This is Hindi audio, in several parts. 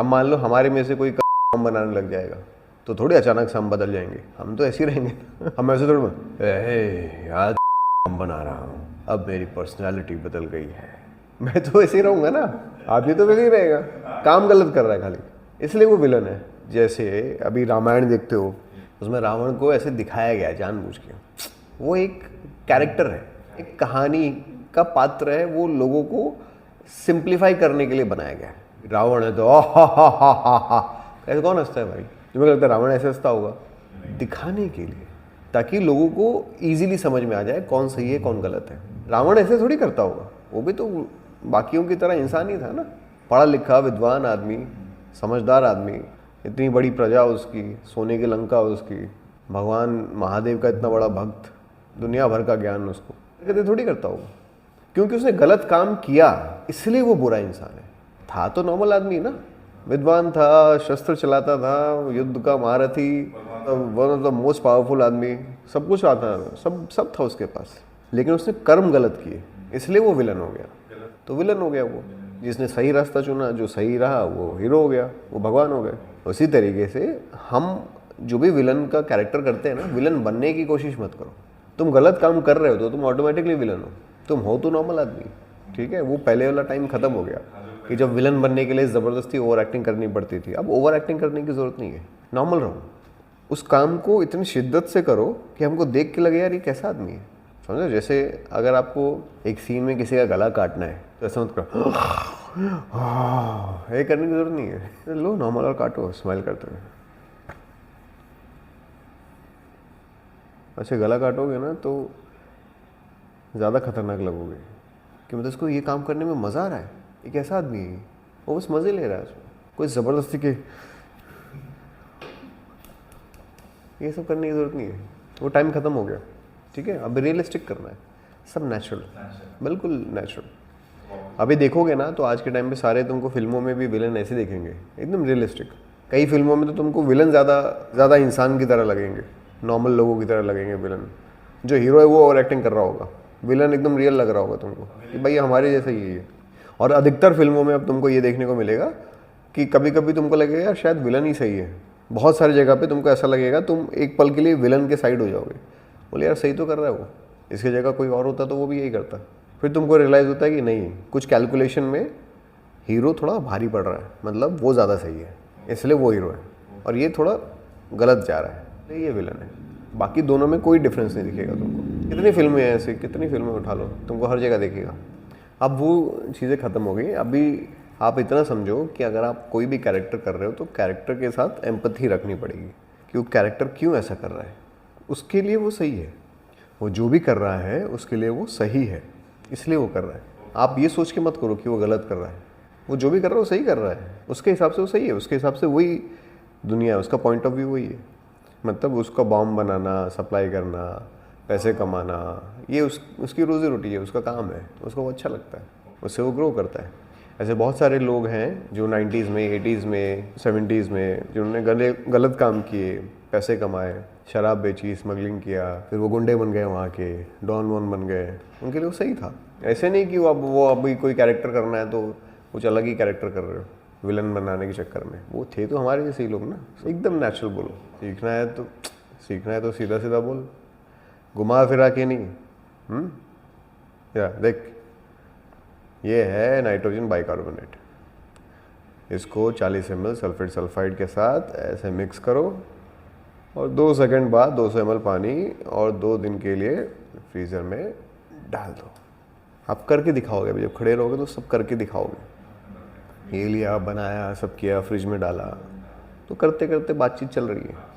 अब मान लो हमारे में से कोई काम बनाने लग जाएगा तो थोड़ी अचानक से हम बदल जाएंगे, हम तो ऐसे ही रहेंगे। हम ऐसे थोड़ी यार काम बना रहा हूँ, अब मेरी पर्सनैलिटी बदल गई है, मैं तो ऐसे ही रहूँगा ना। आप ये तो वैसे ही रहेगा, काम गलत कर रहा है खाली, इसलिए वो विलन है। जैसे अभी रामायण देखते हो, उसमें रावण को ऐसे दिखाया गया है जानबूझ के, वो एक कैरेक्टर है, एक कहानी का पात्र है, वो लोगों को सिंप्लीफाई करने के लिए बनाया गया है। रावण है तो हा, ऐसे कौन हंसता है भाई? तुम्हें लगता है रावण ऐसे हंसता होगा? दिखाने के लिए, ताकि लोगों को इजीली समझ में आ जाए कौन सही है कौन गलत है। रावण ऐसे थोड़ी करता होगा, वो भी तो बाकियों की तरह इंसान ही था ना, पढ़ा लिखा विद्वान आदमी, समझदार आदमी, इतनी बड़ी प्रजा उसकी, सोने की लंका उसकी, भगवान महादेव का इतना बड़ा भक्त, दुनिया भर का ज्ञान उसको, कहते थोड़ी करता होगा। क्योंकि उसने गलत काम किया इसलिए वो बुरा इंसान है। था तो नॉर्मल आदमी ना, विद्वान था, शस्त्र चलाता था, युद्ध का महारथी, one of the most powerful आदमी, सब कुछ आता, सब था उसके पास, लेकिन उसने कर्म गलत किए इसलिए वो विलन हो गया। तो विलन हो गया वो, जिसने सही रास्ता चुना, जो सही रहा वो हीरो हो गया, वो भगवान हो गए। उसी तरीके से हम जो भी विलन का कैरेक्टर करते हैं ना, विलन बनने की कोशिश मत करो। तुम गलत काम कर रहे हो तो तुम ऑटोमेटिकली विलन हो, तुम हो तो नॉर्मल आदमी, ठीक है। वो पहले वाला टाइम खत्म हो गया कि जब विलन बनने के लिए ज़बरदस्ती ओवर एक्टिंग करनी पड़ती थी। अब ओवर एक्टिंग करने की ज़रूरत नहीं है, नॉर्मल रहो। उस काम को इतनी शिद्दत से करो कि हमको देख के लगे यार ये कैसा आदमी है, समझो। जैसे अगर आपको एक सीन में किसी का गला काटना है तो ऐसा मत करो ये करने की ज़रूरत नहीं है, लो नॉर्मल और काटो स्माइल करते हुए। अच्छा गला काटोगे ना तो ज़्यादा खतरनाक लगोगे कि मतलब इसको ये काम करने में मज़ा आ रहा है, ये कैसा आदमी है, वो बस मज़े ले रहा है उसमें, कोई ज़बरदस्ती के ये सब करने की ज़रूरत नहीं है, वो टाइम ख़त्म हो गया, ठीक है। अब रियलिस्टिक करना है, सब नेचुरल, बिल्कुल नेचुरल। अभी देखोगे ना तो आज के टाइम पे सारे तुमको फिल्मों में भी विलन ऐसे दिखेंगे, एकदम रियलिस्टिक। कई फिल्मों में तो तुमको विलन ज़्यादा इंसान की तरह लगेंगे, नॉर्मल लोगों की तरह लगेंगे विलन। जो हीरो है वो ओवर एक्टिंग कर रहा होगा, विलन एकदम रियल लग रहा होगा तुमको कि भाई हमारे जैसा ही है। और अधिकतर फिल्मों में अब तुमको ये देखने को मिलेगा कि कभी कभी तुमको लगेगा यार शायद विलन ही सही है। बहुत सारी जगह पे तुमको ऐसा लगेगा, तुम एक पल के लिए विलन के साइड हो जाओगे, बोले यार सही तो कर रहा है वो, इसकी जगह कोई और होता तो वो भी यही करता। फिर तुमको रियलाइज़ होता है कि नहीं, कुछ कैलकुलेशन में हीरो थोड़ा भारी पड़ रहा है, मतलब वो ज़्यादा सही है इसलिए वो हीरो है, और ये थोड़ा गलत जा रहा है तो ये विलन है। बाकी दोनों में कोई डिफरेंस नहीं दिखेगा तुमको। कितनी फिल्में हैं ऐसी, कितनी फिल्में उठा लो, तुमको हर जगह दिखेगा। अब वो चीज़ें ख़त्म हो गई। अभी आप इतना समझो कि अगर आप कोई भी कैरेक्टर कर रहे हो तो कैरेक्टर के साथ एम्पैथी रखनी पड़ेगी कि वो कैरेक्टर क्यों ऐसा कर रहा है, उसके लिए वो सही है, वो जो भी कर रहा है उसके लिए वो सही है, इसलिए वो कर रहा है। आप ये सोच के मत करो कि वो गलत कर रहा है, वो जो भी कर रहा है वो सही कर रहा है, उसके हिसाब से वो सही है, उसके हिसाब से वही दुनिया है, उसका पॉइंट ऑफ व्यू वही है। मतलब उसका बॉम्ब बनाना, सप्लाई करना, पैसे कमाना, ये उसकी रोज़ी रोटी है, उसका काम है, उसको वो अच्छा लगता है, उससे वो ग्रो करता है। ऐसे बहुत सारे लोग हैं जो 90s में, 80s में, 70s में जिन्होंने गलत काम किए, पैसे कमाए, शराब बेची, स्मगलिंग किया, फिर वो गुंडे बन गए, वहाँ के डॉन वॉन बन गए, उनके लिए वो सही था। ऐसे नहीं कि वो अभी कोई कैरेक्टर करना है तो कुछ अलग ही कैरेक्टर कर रहे हो विलन बनाने के चक्कर में। वो थे तो हमारे जैसे ही लोग ना, एकदम नेचुरल बोलो। सीखना है तो सीधा सीधा बोल, घुमा फिरा के नहीं। या देख, ये है नाइट्रोजन बाइकार्बोनेट, इसको 40 ml सल्फेट सल्फाइड के साथ ऐसे मिक्स करो और 2 सेकंड बाद 200 ml पानी और 2 दिन के लिए फ्रीज़र में डाल दो। आप करके दिखाओगे, अभी जब खड़े रहोगे तो सब करके दिखाओगे। ये लिया, बनाया, सब किया, फ्रिज में डाला, तो करते करते बातचीत चल रही है।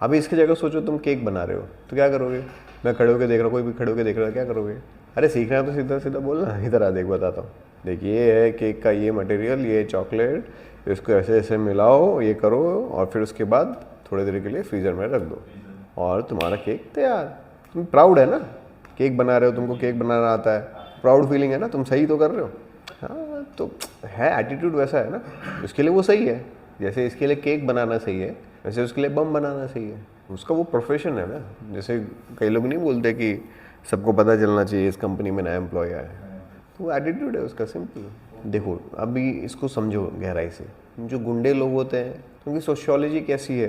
अभी इसकी जगह सोचो तुम केक बना रहे हो तो क्या करोगे? मैं खड़े होकर देख रहा हूँ, कोई भी खड़े होकर देख रहा है, क्या करोगे? अरे सीखना है तो सीधा सीधा बोलना, इधर आ देख बताता हूँ, देखिए ये है केक का ये मटेरियल, ये चॉकलेट, इसको ऐसे ऐसे मिलाओ, ये करो, और फिर उसके बाद थोड़ी देर के लिए फ्रीज़र में रख दो और तुम्हारा केक तैयार। तुम प्राउड है ना, केक बना रहे हो, तुमको केक बनाना आता है, प्राउड फीलिंग है ना, तुम सही तो कर रहे हो। हाँ तो है, एटीट्यूड वैसा है ना, उसके लिए वो सही है। जैसे इसके लिए केक बनाना सही है, वैसे उसके लिए बम बनाना सही है, उसका वो प्रोफेशन है ना। जैसे कई लोग नहीं बोलते कि सबको पता चलना चाहिए इस कंपनी में नया एम्प्लॉय आया है, तो वो एटीट्यूड है उसका, सिंपल। देखो अभी इसको समझो गहराई से, जो गुंडे लोग होते हैं उनकी सोशियोलॉजी कैसी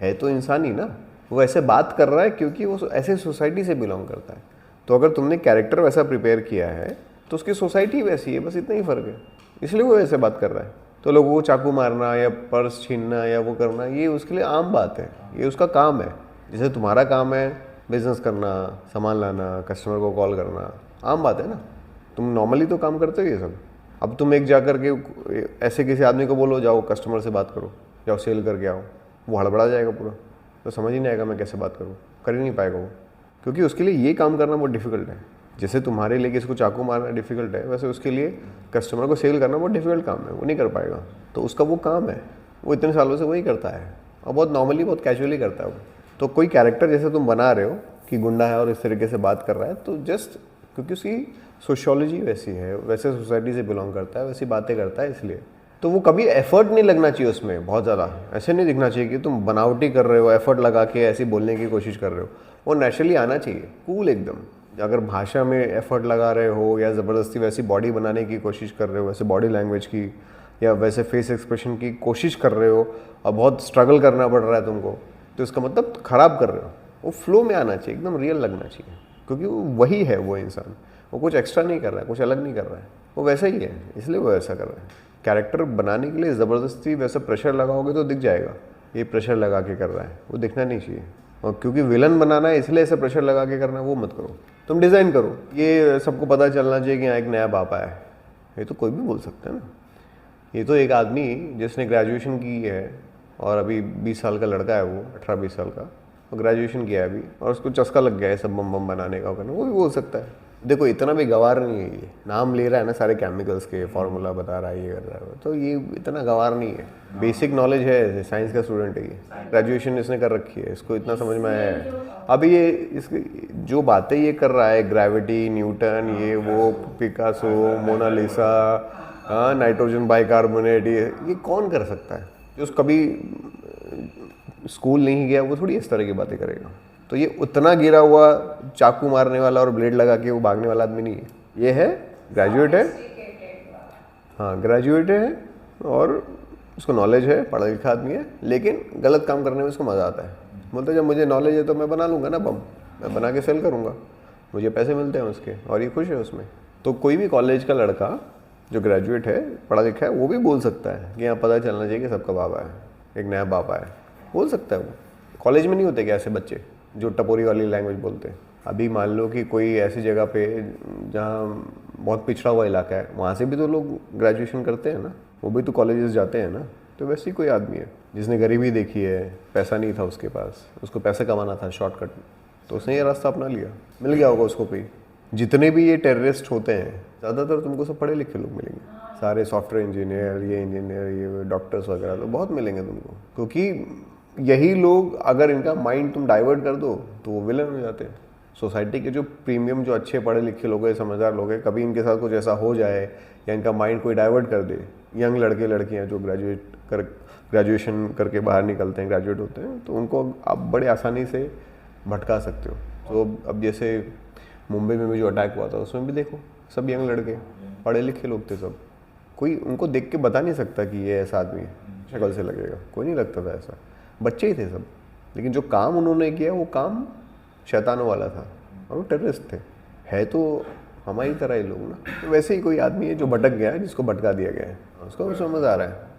है तो इंसान ही ना, वो ऐसे बात कर रहा है क्योंकि वो ऐसे सोसाइटी से बिलोंग करता है। तो अगर तुमने कैरेक्टर वैसा प्रिपेयर किया है तो उसकी सोसाइटी वैसी है, बस इतना ही फ़र्क है, इसलिए वो ऐसे बात कर रहा है। तो लोगों को चाकू मारना या पर्स छीनना या वो करना, ये उसके लिए आम बात है, ये उसका काम है। जैसे तुम्हारा काम है बिजनेस करना, सामान लाना, कस्टमर को कॉल करना, आम बात है ना, तुम नॉर्मली तो काम करते हो ये सब। अब तुम एक जाकर के ऐसे किसी आदमी को बोलो जाओ कस्टमर से बात करो, जाओ सेल करके आओ, वो हड़बड़ा जाएगा पूरा, तो समझ ही नहीं आएगा मैं कैसे बात करूँ, कर ही नहीं पाएगा वो, क्योंकि उसके लिए ये काम करना बहुत डिफिकल्ट है। जैसे तुम्हारे लिए किसी को चाकू मारना डिफिकल्ट है, वैसे उसके लिए कस्टमर को सेल करना बहुत डिफिकल्ट काम है, वो नहीं कर पाएगा। तो उसका वो काम है, वो इतने सालों से वही करता है और बहुत नॉर्मली बहुत कैजुअली करता है वो। तो कोई कैरेक्टर जैसे तुम बना रहे हो कि गुंडा है और इस तरीके से बात कर रहा है, तो जस्ट क्योंकि उसकी सोशियोलॉजी वैसी है, वैसे सोसाइटी से बिलोंग करता है, वैसी बातें करता है, इसलिए तो वो कभी एफर्ट नहीं लगना चाहिए उसमें बहुत ज़्यादा। ऐसे नहीं दिखना चाहिए कि तुम बनावटी कर रहे हो, एफर्ट लगा के ऐसे बोलने की कोशिश कर रहे हो। वो नेचुरली आना चाहिए, कूल एकदम। अगर भाषा में एफर्ट लगा रहे हो या ज़बरदस्ती वैसी बॉडी बनाने की कोशिश कर रहे हो, वैसे बॉडी लैंग्वेज की या वैसे फेस एक्सप्रेशन की कोशिश कर रहे हो और बहुत स्ट्रगल करना पड़ रहा है तुमको, तो इसका मतलब ख़राब कर रहे हो। वो फ्लो में आना चाहिए, एकदम रियल लगना चाहिए, क्योंकि वो वही है वो इंसान, वो कुछ एक्स्ट्रा नहीं कर रहा है, कुछ अलग नहीं कर रहा है, वो वैसा ही है, इसलिए वो ऐसा कर रहा है। कैरेक्टर बनाने के लिए ज़बरदस्ती वैसा प्रेशर लगाओगे तो दिख जाएगा ये प्रेशर लगा के कर रहा है, वो दिखना नहीं चाहिए। और क्योंकि विलन बनाना है इसलिए ऐसा प्रेशर लगा के करना, वो मत करो। तुम डिज़ाइन करो, ये सबको पता चलना चाहिए कि यहाँ एक नया बाप आया है, ये तो कोई भी बोल सकता है ना। ये तो एक आदमी जिसने ग्रेजुएशन की है और अभी 20 साल का लड़का है, वो 18-20 साल का, और ग्रेजुएशन किया है अभी, और उसको चस्का लग गया है सब बम बम बनाने का करना, वो भी बोल सकता है। देखो इतना भी गवार नहीं है, ये नाम ले रहा है ना सारे केमिकल्स के, फार्मूला बता रहा है, ये कर रहा है, तो ये इतना गवार नहीं है। बेसिक नॉलेज है, साइंस का स्टूडेंट है ये, ग्रेजुएशन इसने कर रखी है, इसको इतना समझ में आया है। अभी ये इसकी जो बातें ये कर रहा है, ग्रेविटी, न्यूटन, ये वो, पिकासो, मोनालिसा, हाँ, नाइट्रोजन बाइकार्बोनेट, ये कौन कर सकता है? जो कभी स्कूल नहीं गया वो थोड़ी इस तरह की बातें करेगा। तो ये उतना गिरा हुआ चाकू मारने वाला और ब्लेड लगा के वो भागने वाला आदमी नहीं है। ये है ग्रेजुएट है, हाँ ग्रेजुएट है और उसको नॉलेज है, पढ़ा लिखा आदमी है, लेकिन गलत काम करने में उसको मज़ा आता है। बोलते जब मुझे नॉलेज है तो मैं बना लूँगा ना बम, मैं बना के सेल करूँगा, मुझे पैसे मिलते हैं उसके, और ये खुश है उसमें। तो कोई भी कॉलेज का लड़का जो ग्रेजुएट है, पढ़ा लिखा है, वो भी बोल सकता है कि यहाँ पता चलना चाहिए कि सबका बाप है, एक नया बाप है, बोल सकता है वो। कॉलेज में नहीं होते क्या ऐसे बच्चे जो टपोरी वाली लैंग्वेज बोलते हैं? अभी मान लो कि कोई ऐसी जगह पे जहाँ बहुत पिछड़ा हुआ इलाका है, वहाँ से भी तो लोग ग्रेजुएशन करते हैं ना, वो भी तो कॉलेजेस जाते हैं ना। तो वैसे ही कोई आदमी है जिसने गरीबी देखी है, पैसा नहीं था उसके पास, उसको पैसे कमाना था शॉर्टकट, तो उसने ये रास्ता अपना लिया, मिल गया होगा उसको कोई। जितने भी ये टेररिस्ट होते हैं ज़्यादातर तुमको सब पढ़े लिखे लोग मिलेंगे, सारे सॉफ्टवेयर इंजीनियर, ये डॉक्टर्स वगैरह तो बहुत मिलेंगे तुमको, क्योंकि यही लोग अगर इनका माइंड तुम डाइवर्ट कर दो तो वो विलन हो जाते हैं। सोसाइटी के जो प्रीमियम, जो अच्छे पढ़े लिखे लोग हैं, समझदार लोग हैं, कभी इनके साथ कुछ ऐसा हो जाए या इनका माइंड कोई डाइवर्ट कर दे, यंग लड़के लड़कियाँ जो ग्रेजुएशन करके बाहर निकलते हैं, ग्रेजुएट होते हैं, तो उनको आप बड़े आसानी से भटका सकते हो। तो अब जैसे मुंबई में भी जो अटैक हुआ था उसमें भी देखो सब यंग लड़के पढ़े लिखे लोग थे सब, कोई उनको देख के बता नहीं सकता कि ये ऐसा आदमी है, शक्ल से लगेगा, कोई नहीं लगता था ऐसा, बच्चे ही थे सब। लेकिन जो काम उन्होंने किया वो काम शैतानों वाला था और वो टेररिस्ट थे, है तो हमारी तरह ही लोग ना। तो वैसे ही कोई आदमी है जो भटक गया है, जिसको भटका दिया गया है, उसको समझ आ रहा है।